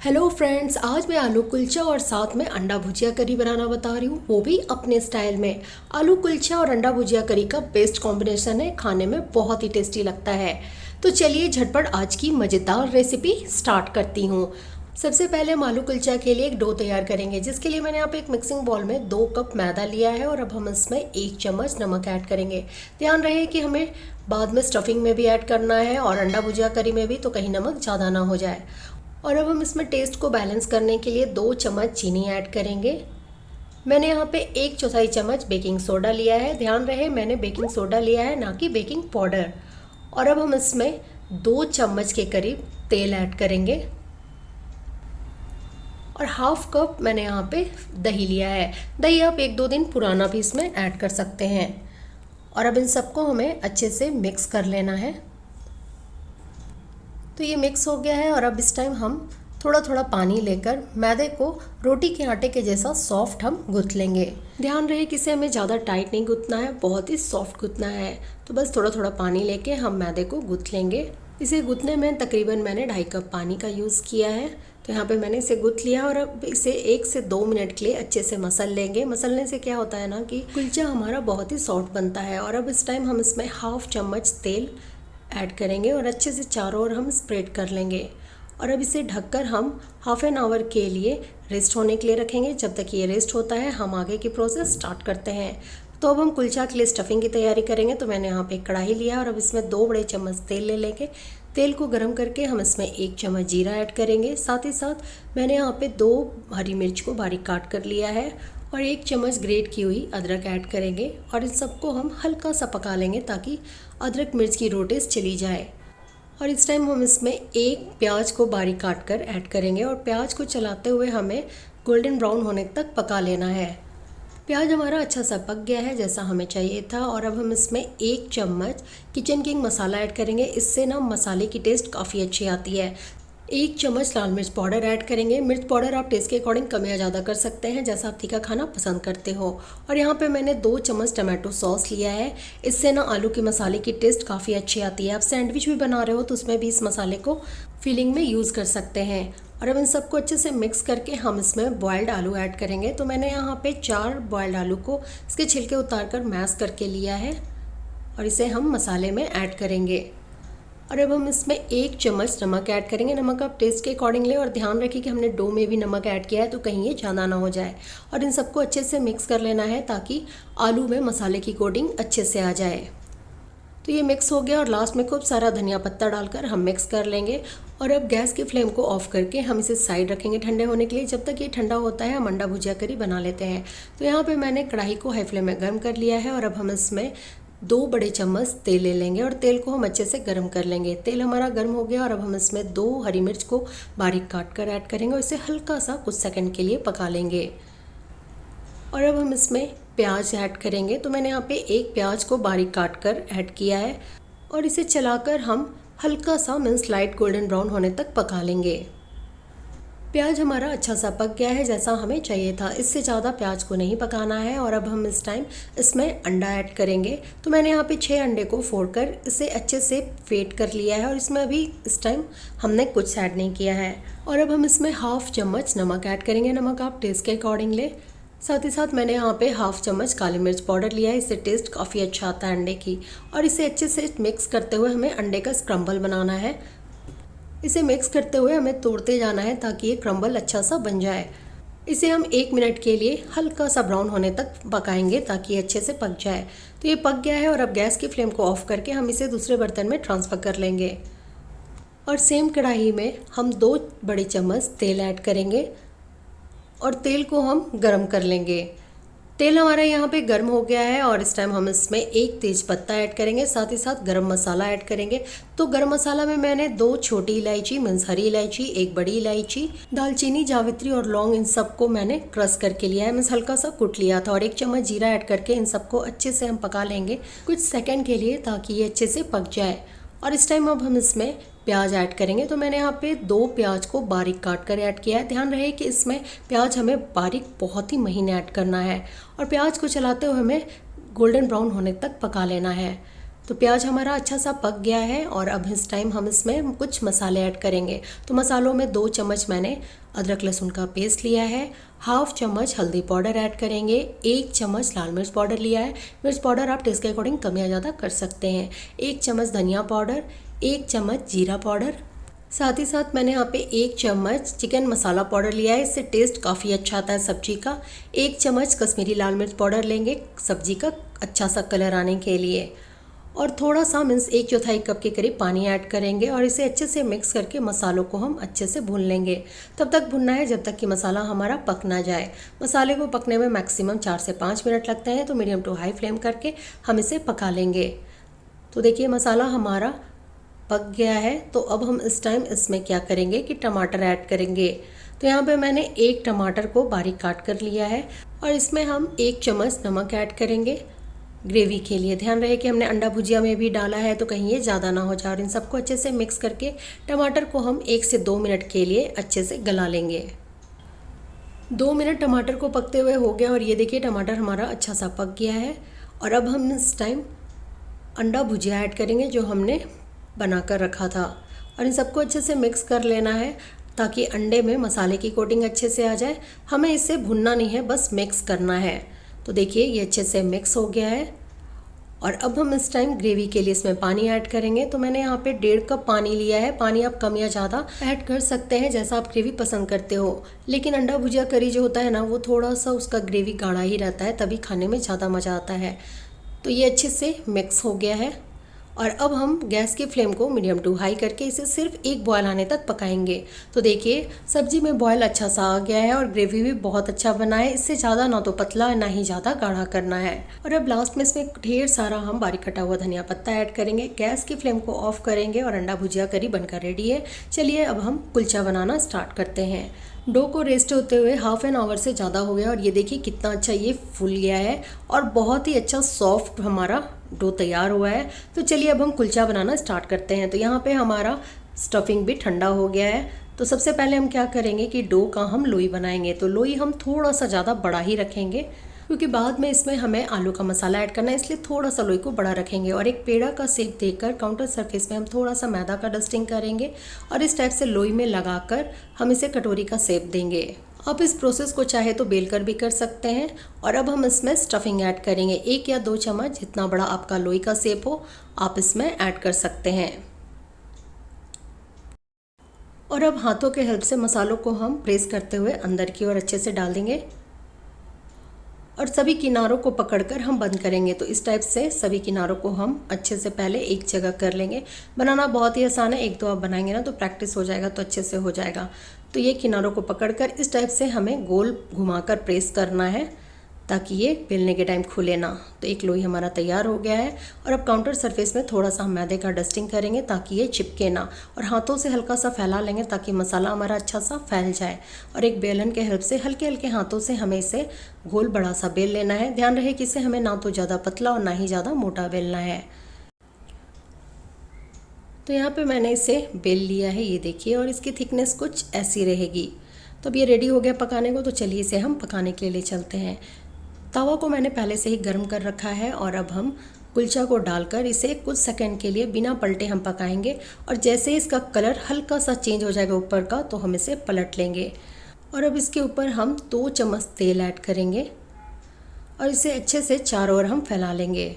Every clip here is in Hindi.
हेलो फ्रेंड्स, आज मैं आलू कुलचा और साथ में अंडा भुजिया करी बनाना बता रही हूँ, वो भी अपने स्टाइल में। आलू कुलचा और अंडा भुजिया करी का बेस्ट कॉम्बिनेशन है, खाने में बहुत ही टेस्टी लगता है। तो चलिए झटपट आज की मज़ेदार रेसिपी स्टार्ट करती हूँ। सबसे पहले हम आलू कुलचा के लिए एक डो तैयार करेंगे, जिसके लिए मैंने यहाँ पे एक मिक्सिंग बाउल में 2 कप मैदा लिया है और अब हम इसमें 1 चम्मच नमक ऐड करेंगे। ध्यान रहे कि हमें बाद में स्टफिंग में भी ऐड करना है और अंडा भुजिया करी में भी, तो कहीं नमक ज़्यादा ना हो जाए। और अब हम इसमें टेस्ट को बैलेंस करने के लिए 2 चम्मच चीनी ऐड करेंगे। मैंने यहाँ पे 1/4 चम्मच बेकिंग सोडा लिया है। ध्यान रहे मैंने बेकिंग सोडा लिया है, ना कि बेकिंग पाउडर। और अब हम इसमें 2 चम्मच के करीब तेल ऐड करेंगे और हाफ कप मैंने यहाँ पे दही लिया है। दही आप 1-2 दिन पुराना भी इसमें ऐड कर सकते हैं। और अब इन सबको हमें अच्छे से मिक्स कर लेना है। तो ये मिक्स हो गया है और अब इस टाइम हम थोड़ा थोड़ा पानी लेकर मैदे को रोटी के आटे के जैसा सॉफ्ट हम गूँथ लेंगे। ध्यान रहे कि इसे हमें ज़्यादा टाइट नहीं गूँथना है, बहुत ही सॉफ्ट गूँथना है। तो बस थोड़ा थोड़ा पानी लेके हम मैदे को गूँथ लेंगे। इसे गूँथने में तकरीबन मैंने 2.5 कप पानी का यूज़ किया है। तो यहाँ पे मैंने इसे गूँथ लिया और अब इसे 1 से 2 मिनट के लिए अच्छे से मसल लेंगे। मसलने से क्या होता है ना कि कुलचा हमारा बहुत ही सॉफ्ट बनता है। और अब इस टाइम हम इसमें हाफ चम्मच तेल ऐड करेंगे और अच्छे से चारों ओर हम स्प्रेड कर लेंगे। और अब इसे ढककर हम हाफ एन आवर के लिए रेस्ट होने के लिए रखेंगे। जब तक ये रेस्ट होता है हम आगे की प्रोसेस स्टार्ट करते हैं। तो अब हम कुलचा के लिए स्टफिंग की तैयारी करेंगे। तो मैंने यहाँ पे एक कढ़ाई लिया और अब इसमें 2 बड़े चम्मच तेल ले लेंगे। तेल को गर्म करके हम इसमें 1 चम्मच जीरा ऐड करेंगे। साथ ही साथ मैंने यहाँ पे 2 हरी मिर्च को बारीक काट कर लिया है और 1 चम्मच ग्रेट की हुई अदरक ऐड करेंगे। और इन सबको हम हल्का सा पका लेंगे ताकि अदरक मिर्च की रो टेस्ट चली जाए। और इस टाइम हम इसमें 1 प्याज को बारीक काट कर ऐड करेंगे और प्याज को चलाते हुए हमें गोल्डन ब्राउन होने तक पका लेना है। प्याज हमारा अच्छा सा पक गया है जैसा हमें चाहिए था। और अब हम इसमें 1 चम्मच किचन किंग मसाला ऐड करेंगे। इससे ना मसाले की टेस्ट काफ़ी अच्छी आती है। 1 चम्मच लाल मिर्च पाउडर ऐड करेंगे। मिर्च पाउडर आप टेस्ट के अकॉर्डिंग कम या ज़्यादा कर सकते हैं, जैसा आप तीखा खाना पसंद करते हो। और यहाँ पे मैंने 2 चम्मच टमाटो सॉस लिया है। इससे ना आलू के मसाले की टेस्ट काफ़ी अच्छी आती है। आप सैंडविच भी बना रहे हो तो उसमें भी इस मसाले को फिलिंग में यूज़ कर सकते हैं। और अब इन सबको अच्छे से मिक्स करके हम इसमें बॉयल्ड आलू ऐड करेंगे। तो मैंने यहाँ पे 4 बॉयल्ड आलू को इसके छिलके उतार कर मैश करके लिया है और इसे हम मसाले में ऐड करेंगे। और अब हम इसमें 1 चम्मच नमक ऐड करेंगे। नमक आप टेस्ट के अकॉर्डिंग लें और ध्यान रखिए कि हमने डो में भी नमक ऐड किया है, तो कहीं ये ज़्यादा ना हो जाए। और इन सबको अच्छे से मिक्स कर लेना है ताकि आलू में मसाले की कोटिंग अच्छे से आ जाए। तो ये मिक्स हो गया और लास्ट में खूब सारा धनिया पत्ता डालकर हम मिक्स कर लेंगे। और अब गैस की फ्लेम को ऑफ करके हम इसे साइड रखेंगे ठंडे होने के लिए। जब तक ये ठंडा होता है हम अंडा भुजिया करी बना लेते हैं। तो यहाँ पे मैंने कढ़ाई को हाई फ्लेम में गर्म कर लिया है और अब हम इसमें 2 बड़े चम्मच तेल ले लेंगे और तेल को हम अच्छे से गर्म कर लेंगे। तेल हमारा गर्म हो गया और अब हम इसमें 2 हरी मिर्च को बारीक काट कर ऐड करेंगे और इसे हल्का सा कुछ सेकंड के लिए पका लेंगे। और अब हम इसमें प्याज ऐड करेंगे। तो मैंने यहाँ पे 1 प्याज को बारीक काट कर ऐड किया है और इसे चलाकर हम हल्का सा मीन्स लाइट गोल्डन ब्राउन होने तक पका लेंगे। प्याज हमारा अच्छा सा पक गया है जैसा हमें चाहिए था, इससे ज़्यादा प्याज को नहीं पकाना है। और अब हम इस टाइम इसमें अंडा ऐड करेंगे। तो मैंने यहाँ पे 6 अंडे को फोड़कर इसे अच्छे से फेंट कर लिया है और इसमें अभी इस टाइम हमने कुछ ऐड नहीं किया है। और अब हम इसमें हाफ चम्मच नमक ऐड करेंगे। नमक आप टेस्ट के अकॉर्डिंग लें। साथ ही साथ मैंने यहाँ पे हाफ चम्मच काली मिर्च पाउडर लिया है, इससे टेस्ट काफ़ी अच्छा आता है अंडे की। और इसे अच्छे से मिक्स करते हुए हमें अंडे का स्क्रम्बल बनाना है। इसे मिक्स करते हुए हमें तोड़ते जाना है ताकि ये क्रम्बल अच्छा सा बन जाए। इसे हम 1 मिनट के लिए हल्का सा ब्राउन होने तक पकाएंगे ताकि ये अच्छे से पक जाए। तो ये पक गया है और अब गैस की फ्लेम को ऑफ करके हम इसे दूसरे बर्तन में ट्रांसफ़र कर लेंगे। और सेम कढ़ाई में हम 2 बड़े चम्मच तेल ऐड करेंगे और तेल को हम गरम कर लेंगे। तेल हमारा यहाँ पे गर्म हो गया है और इस टाइम हम इसमें 1 तेज पत्ता ऐड करेंगे, साथ ही साथ गरम मसाला ऐड करेंगे। तो गरम मसाला में मैंने 2 छोटी इलायची मीन्स हरी इलायची, 1 बड़ी इलायची, दालचीनी, जावित्री और लौंग, इन सबको मैंने क्रश करके लिया है, मीन्स हल्का सा कुट लिया था। और 1 चम्मच जीरा ऐड करके इन सबको अच्छे से हम पका लेंगे कुछ सेकेंड के लिए ताकि ये अच्छे से पक जाए। और इस टाइम अब हम इसमें प्याज ऐड करेंगे। तो मैंने यहाँ पे 2 प्याज को बारीक काट कर ऐड किया है। ध्यान रहे कि इसमें प्याज हमें बारीक बहुत ही महीन ऐड करना है और प्याज को चलाते हुए हमें गोल्डन ब्राउन होने तक पका लेना है। तो प्याज हमारा अच्छा सा पक गया है और अब इस टाइम हम इसमें कुछ मसाले ऐड करेंगे। तो मसालों में 2 चम्मच मैंने अदरक लहसुन का पेस्ट लिया है, हाफ चम्मच हल्दी पाउडर ऐड करेंगे, 1 चम्मच लाल मिर्च पाउडर लिया है। मिर्च पाउडर आप टेस्ट के अकॉर्डिंग कम या ज़्यादा कर सकते हैं। 1 चम्मच धनिया पाउडर, 1 चम्मच जीरा पाउडर, साथ ही साथ मैंने यहाँ पे 1 चम्मच चिकन मसाला पाउडर लिया है, इससे टेस्ट काफ़ी अच्छा आता है सब्जी का। 1 चम्मच कश्मीरी लाल मिर्च पाउडर लेंगे सब्जी का अच्छा सा कलर आने के लिए, और थोड़ा सा मीन्स 1/4 कप के करीब पानी ऐड करेंगे और इसे अच्छे से मिक्स करके मसालों को हम अच्छे से भून लेंगे। तब तक भुनना है जब तक कि मसाला हमारा पक ना जाए। मसाले को पकने में मैक्सिमम 4 से 5 मिनट लगते हैं, तो मीडियम टू हाई फ्लेम करके हम इसे पका लेंगे। तो देखिए मसाला हमारा पक गया है। तो अब हम इस टाइम इसमें क्या करेंगे कि टमाटर ऐड करेंगे। तो यहाँ पे मैंने 1 टमाटर को बारीक काट कर लिया है और इसमें हम 1 चम्मच नमक ऐड करेंगे ग्रेवी के लिए। ध्यान रहे कि हमने अंडा भुजिया में भी डाला है, तो कहीं ये ज़्यादा ना हो जाए। और इन सबको अच्छे से मिक्स करके टमाटर को हम 1 से 2 मिनट के लिए अच्छे से गला लेंगे। 2 मिनट टमाटर को पकते हुए हो गया और ये देखिए टमाटर हमारा अच्छा सा पक गया है। और अब हम इस टाइम अंडा भुजिया ऐड करेंगे जो हमने बना कर रखा था, और इन सबको अच्छे से मिक्स कर लेना है ताकि अंडे में मसाले की कोटिंग अच्छे से आ जाए। हमें इसे भुनना नहीं है, बस मिक्स करना है। तो देखिए ये अच्छे से मिक्स हो गया है। और अब हम इस टाइम ग्रेवी के लिए इसमें पानी ऐड करेंगे। तो मैंने यहाँ पे 1.5 कप पानी लिया है। पानी आप कम या ज़्यादा ऐड कर सकते हैं जैसा आप ग्रेवी पसंद करते हो, लेकिन अंडा भुजिया करी जो होता है ना, वो थोड़ा सा उसका ग्रेवी गाढ़ा ही रहता है, तभी खाने में ज़्यादा मज़ा आता है। तो ये अच्छे से मिक्स हो गया है और अब हम गैस की फ्लेम को मीडियम टू हाई करके इसे सिर्फ 1 बॉयल आने तक पकाएंगे। तो देखिए सब्जी में बॉयल अच्छा सा आ गया है और ग्रेवी भी बहुत अच्छा बना है। इससे ज़्यादा ना तो पतला ना ही ज़्यादा गाढ़ा करना है। और अब लास्ट में इसमें ढेर सारा हम बारीक कटा हुआ धनिया पत्ता ऐड करेंगे। गैस की फ्लेम को ऑफ करेंगे और अंडा भुजिया करी बनकर रेडी है। चलिए अब हम कुलचा बनाना स्टार्ट करते हैं। डो को रेस्ट होते हुए हाफ एन आवर से ज़्यादा हो गया और ये देखिए कितना अच्छा ये फूल गया है और बहुत ही अच्छा सॉफ्ट हमारा डो तैयार हुआ है। तो चलिए अब हम कुलचा बनाना स्टार्ट करते हैं। तो यहाँ पे हमारा स्टफिंग भी ठंडा हो गया है। तो सबसे पहले हम क्या करेंगे कि डो का हम लोई बनाएंगे। तो लोई हम थोड़ा सा ज़्यादा बड़ा ही रखेंगे क्योंकि बाद में इसमें हमें आलू का मसाला ऐड करना है, इसलिए थोड़ा सा लोई को बड़ा रखेंगे। और एक पेड़ा का शेप देकर काउंटर सरफेस में हम थोड़ा सा मैदा का डस्टिंग करेंगे और इस टाइप से लोई में लगाकर हम इसे कटोरी का शेप देंगे। आप इस प्रोसेस को चाहे तो बेलकर भी कर सकते हैं। और अब हम इसमें स्टफिंग ऐड करेंगे। 1 या 2 चम्मच जितना बड़ा आपका लोई का शेप हो आप इसमें ऐड कर सकते हैं। और अब हाथों के हेल्प से मसालों को हम प्रेस करते हुए अंदर की ओर अच्छे से डाल देंगे और सभी किनारों को पकड़कर हम बंद करेंगे। तो इस टाइप से सभी किनारों को हम अच्छे से पहले एक जगह कर लेंगे। बनाना बहुत ही आसान है, 1-2 आप बनाएंगे ना तो प्रैक्टिस हो जाएगा, तो अच्छे से हो जाएगा। तो ये किनारों को पकड़कर इस टाइप से हमें गोल घुमाकर प्रेस करना है ताकि ये बेलने के टाइम खुले ना। तो एक लोई हमारा तैयार हो गया है। और अब काउंटर सरफेस में थोड़ा सा हम मैदे का डस्टिंग करेंगे ताकि ये चिपके ना, और हाथों से हल्का सा फैला लेंगे ताकि मसाला हमारा अच्छा सा फैल जाए। और एक बेलन के हेल्प से हल्के हल्के हाथों से हमें इसे गोल बड़ा सा बेल लेना है। ध्यान रहे कि इसे हमें ना तो ज़्यादा पतला और ना ही ज़्यादा मोटा बेलना है। तो यहाँ पे मैंने इसे बेल लिया है, ये देखिए, और इसकी थिकनेस कुछ ऐसी रहेगी। तो अब ये रेडी हो गया पकाने को। तो चलिए इसे हम पकाने के लिए चलते हैं। तवा को मैंने पहले से ही गर्म कर रखा है और अब हम कुलचा को डालकर इसे कुछ सेकंड के लिए बिना पलटे हम पकाएंगे। और जैसे इसका कलर हल्का सा चेंज हो जाएगा ऊपर का तो हम इसे पलट लेंगे। और अब इसके ऊपर हम 2 चम्मच तेल ऐड करेंगे और इसे अच्छे से चारों ओर हम फैला लेंगे।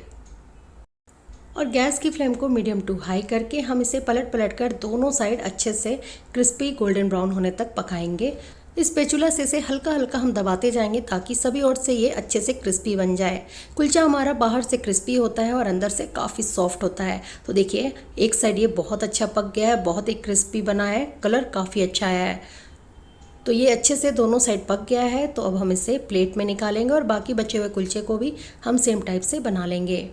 और गैस की फ्लेम को मीडियम टू हाई करके हम इसे पलट पलट कर दोनों साइड अच्छे से क्रिस्पी गोल्डन ब्राउन होने तक पकाएंगे। इस स्पैचुला से इसे हल्का हल्का हम दबाते जाएंगे ताकि सभी ओर से ये अच्छे से क्रिस्पी बन जाए। कुलचा हमारा बाहर से क्रिस्पी होता है और अंदर से काफ़ी सॉफ्ट होता है। तो देखिए एक साइड ये बहुत अच्छा पक गया है, बहुत ही क्रिस्पी बना है, कलर काफ़ी अच्छा आया है। तो ये अच्छे से दोनों साइड पक गया है। तो अब हम इसे प्लेट में निकालेंगे और बाकी बचे हुए कुलचे को भी हम सेम टाइप से बना लेंगे।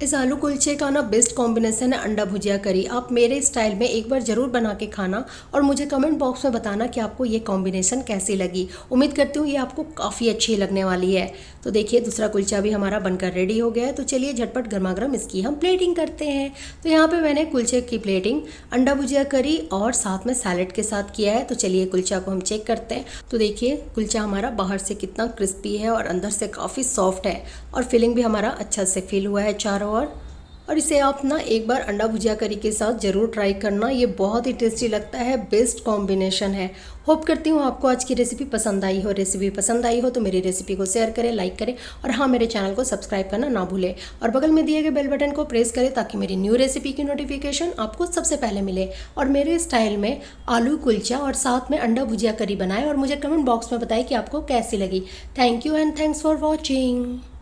इस आलू कुलचे का ना बेस्ट कॉम्बिनेशन है अंडा भुजिया करी। आप मेरे स्टाइल में एक बार ज़रूर बना के खाना और मुझे कमेंट बॉक्स में बताना कि आपको ये कॉम्बिनेशन कैसी लगी। उम्मीद करती हूँ ये आपको काफ़ी अच्छी लगने वाली है। तो देखिए दूसरा कुलचा भी हमारा बनकर रेडी हो गया है। तो चलिए झटपट गर्मा गर्म इसकी हम प्लेटिंग करते हैं। तो यहाँ पे मैंने कुलचे की प्लेटिंग अंडा भुजिया करी और साथ में सैलेड के साथ किया है। तो चलिए कुलचा को हम चेक करते हैं। तो देखिए कुलचा हमारा बाहर से कितना क्रिस्पी है और अंदर से काफ़ी सॉफ्ट है और फिलिंग भी हमारा अच्छा से फिल हुआ है चारों ओर। और इसे आप ना एक बार अंडा भुजिया करी के साथ ज़रूर ट्राई करना, ये बहुत ही टेस्टी लगता है, बेस्ट कॉम्बिनेशन है। होप करती हूँ आपको आज की रेसिपी पसंद आई हो। रेसिपी पसंद आई हो तो मेरी रेसिपी को शेयर करें, लाइक करें और हाँ, मेरे चैनल को सब्सक्राइब करना ना भूलें और बगल में दिए गए बेल बटन को प्रेस करें ताकि मेरी न्यू रेसिपी की नोटिफिकेशन आपको सबसे पहले मिले। और मेरे स्टाइल में आलू कुलचा और साथ में अंडा भुजिया करी बनाएं और मुझे कमेंट बॉक्स में बताएं कि आपको कैसी लगी। Thank you and thanks for watching.